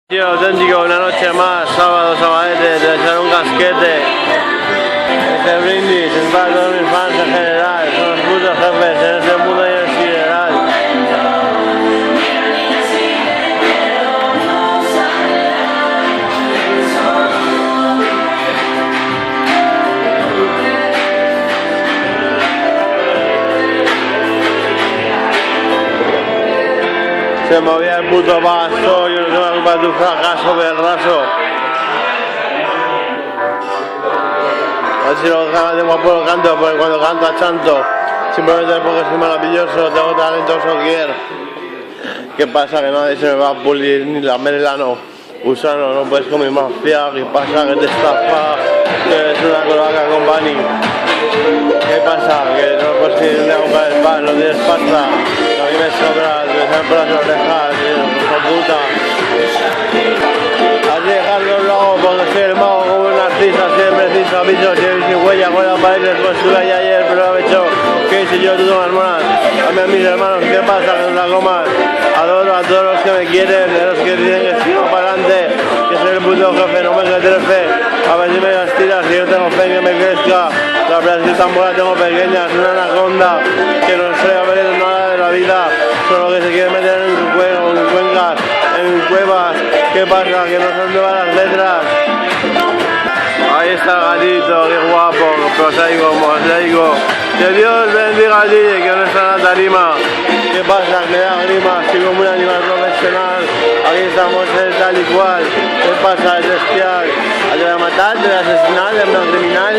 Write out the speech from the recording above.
Tío, auténtico, una noche más, sábado, sabadete, de echar un casquete. Este brindis es para todos mis fans en general, son los putos jefes en este mundo y en el sideral. Se movía el puto pasto, yo no tengo la culpa de tu fracaso, berraso. A ver si lo tengo por el canto, porque cuando canto chanto, simplemente porque soy maravilloso, tengo talento soquier. ¿Qué pasa? Que nadie se me va a pulir ni la melano. Gusano, no puedes comer más fía. ¿Qué pasa? Que te estafa, que eres una cloaca con Bani. ¿Qué pasa? Que no puedes ir a comprar el pan, no tienes pasta. A mí me sobra, te salen por las orejas, hijo puta. Así dejarlo luego porque soy el mago como un artista, siempre sin aviso, sin huella, con las paredes, pues estuve ahí ayer, pero me he hecho, ¿qué hice yo? Tú tomas monas. Dame a mis hermanos, ¿qué pasa? Que no la comas. Adoro a todos los que me quieren, a los que dicen que sigo para adelante, que soy el puto jefe, no me meteré fe. A ver si me las tiras, si yo tengo fe que me crezca. La verdad es que tan buena tengo pequeñas, una anaconda, que no sé haber nada de la vida, solo que se quiere meter en un juego, en cuencas, en cuevas. ¿Qué pasa? Que no son todas las letras. Ahí está el gatito, qué guapo, prosaico, mosaico. Que Dios bendiga a ti, que no está en la tarima. ¿Qué pasa? Me da grima, estoy como un animal profesional. Aquí estamos el tal y cual. ¿Qué pasa? Es bestial. ¿Te voy a matar? ¿Te voy a asesinar? ¿Te voy a criminal?